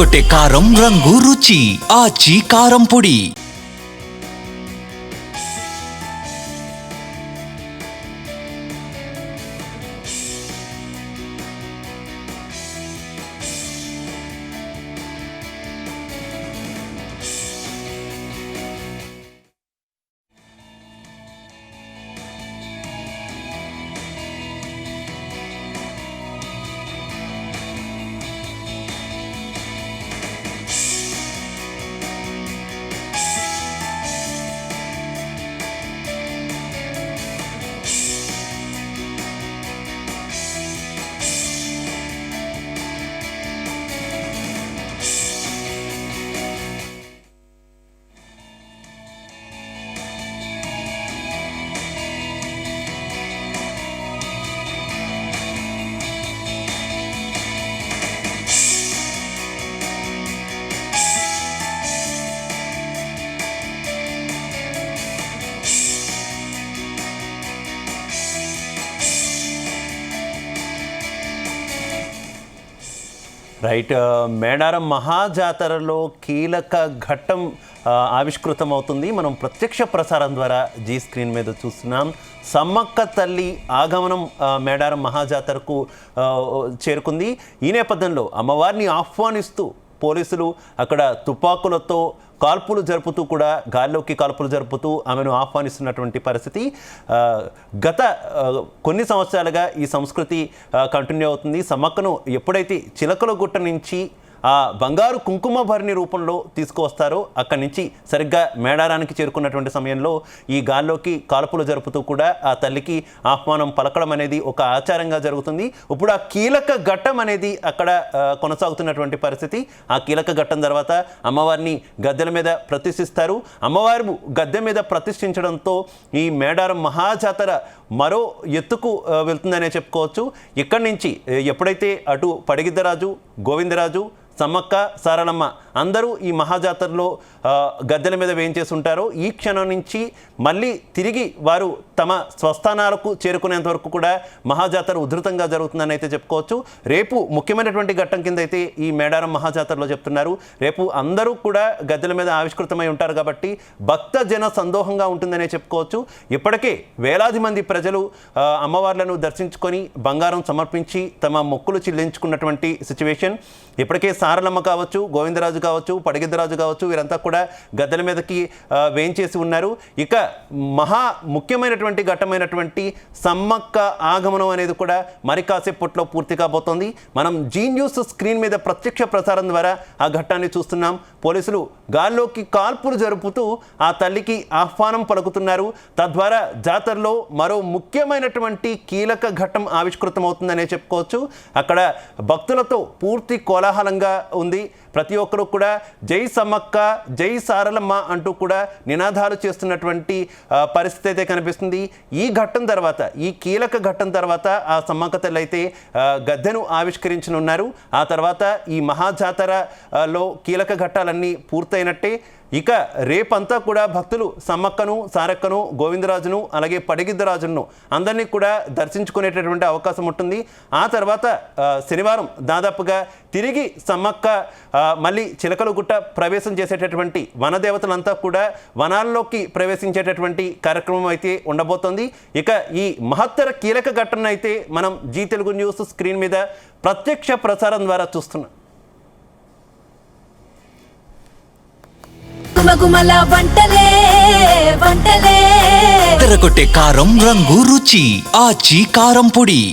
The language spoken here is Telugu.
ఎర్రగొట్టే కారం రంగు రుచి ఆచి కారం పొడి. రైట్, మేడారం మహాజాతరలో కీలక ఘట్టం ఆవిష్కృతం అవుతుంది. మనం ప్రత్యక్ష ప్రసారం ద్వారా జీ స్క్రీన్ మీద చూస్తున్నాం. సమ్మక్క తల్లి ఆగమనం మేడారం మహాజాతరకు చేరుకుంది. ఈ నేపథ్యంలో అమ్మవారిని ఆహ్వానిస్తూ పోలీసులు అక్కడ తుపాకులతో కాల్పులు జరుపుతూ కూడా గాల్లోకి కాల్పులు జరుపుతూ ఆమెను ఆహ్వానిస్తున్నటువంటి పరిస్థితి గత కొన్ని సంవత్సరాలుగా ఈ సంస్కృతి కంటిన్యూ అవుతుంది. సమ్మక్కను ఎప్పుడైతే చిలకల గుట్ట నుంచి ఆ బంగారు కుంకుమ భరణి రూపంలో తీసుకువస్తారో అక్కడి నుంచి సరిగ్గా మేడారానికి చేరుకున్నటువంటి సమయంలో ఈ గాల్లోకి కాల్పులు జరుపుతూ కూడా ఆ తల్లికి ఆహ్వానం పలకడం అనేది ఒక ఆచారంగా జరుగుతుంది. ఇప్పుడు ఆ కీలక ఘట్టం అనేది అక్కడ కొనసాగుతున్నటువంటి పరిస్థితి. ఆ కీలక ఘట్టం తర్వాత అమ్మవారిని గద్దెల మీద ప్రతిష్ఠిస్తారు. అమ్మవారు గద్దె మీద ప్రతిష్ఠించడంతో ఈ మేడారం మహాజాతర మరో ఎత్తుకు వెళ్తుందనే చెప్పుకోవచ్చు. ఇక్కడి నుంచి ఎప్పుడైతే అటు పడిగిద్దరాజు, గోవిందరాజు, సమ్మక్క, సారలమ్మ అందరూ ఈ మహాజాతరలో గద్దెల మీద వేయించేసి ఉంటారో ఈ క్షణం నుంచి మళ్ళీ తిరిగి వారు తమ స్వస్థానాలకు చేరుకునేంత వరకు కూడా మహాజాతర ఉధృతంగా జరుగుతుందని అయితే చెప్పుకోవచ్చు. రేపు ముఖ్యమైనటువంటి ఘట్టం కింద అయితే ఈ మేడారం మహాజాతరలో చెప్తున్నారు. రేపు అందరూ కూడా గద్దెల మీద ఆవిష్కృతమై ఉంటారు కాబట్టి భక్త జన సందోహంగా ఉంటుందనే చెప్పుకోవచ్చు. ఇప్పటికే వేలాది మంది ప్రజలు అమ్మవార్లను దర్శించుకొని బంగారం సమర్పించి తమ మొక్కులు చెల్లించుకున్నటువంటి సిచ్యువేషన్. ఇప్పటికే సారలమ్మ కావచ్చు, గోవిందరాజు కావచ్చు, పడిగిద్దరాజు కావచ్చు, వీరంతా కూడా గద్దెల మీదకి వేయించేసి ఉన్నారు. ఇక మహా ముఖ్యమైనటువంటి ఘట్టమైనటువంటి సమ్మక్క ఆగమనం అనేది కూడా మరి కాసేపట్లో పూర్తి కాబోతోంది. మనం జీ న్యూస్ స్క్రీన్ మీద ప్రత్యక్ష ప్రసారం ద్వారా ఆ ఘట్టాన్ని చూస్తున్నాం. పోలీసులు గాల్లోకి కాల్పులు జరుపుతూ ఆ తల్లికి ఆహ్వానం పలుకుతున్నారు. తద్వారా జాతరలో మరో ముఖ్యమైనటువంటి కీలక ఘట్టం ఆవిష్కృతం అవుతుందనే చెప్పుకోవచ్చు. అక్కడ భక్తులతో పూర్తి కోలాహలంగా ఉంది. ప్రతి ఒక్కరూ కూడా జై సమ్మక్క, జై సారలమ్మ అంటూ కూడా నినాదాలు చేస్తున్నటువంటి పరిస్థితి అయితే కనిపిస్తుంది. ఈ ఘట్టం తర్వాత, ఈ కీలక ఘట్టం తర్వాత ఆ సమ్మక్క తల్లి అయితే గద్దెను ఆవిష్కరించనున్నారు. ఆ తర్వాత ఈ మహాజాతరలో కీలక ఘట్టాలన్నీ పూర్తయినట్టే. ఇక రేపంతా కూడా భక్తులు సమ్మక్కను, సారక్కను, గోవిందరాజును, అలాగే పడిగిద్దరాజును అందరినీ కూడా దర్శించుకునేటటువంటి అవకాశం ఉంటుంది. ఆ తర్వాత శనివారం దాదాపుగా తిరిగి సమ్మక్క మళ్ళీ చిలకలగుట్ట ప్రవేశం చేసేటటువంటి వనదేవతలంతా కూడా వనాల్లోకి ప్రవేశించేటటువంటి కార్యక్రమం అయితే ఉండబోతోంది. ఇక ఈ మహత్తర కీలక ఘటన అయితే మనం జీ తెలుగు న్యూస్ స్క్రీన్ మీద ప్రత్యక్ష ప్రసారం ద్వారా చూస్తున్నాం. ఎర్రగొట్టే కారం రంగు రుచి ఆచి కారం పొడి.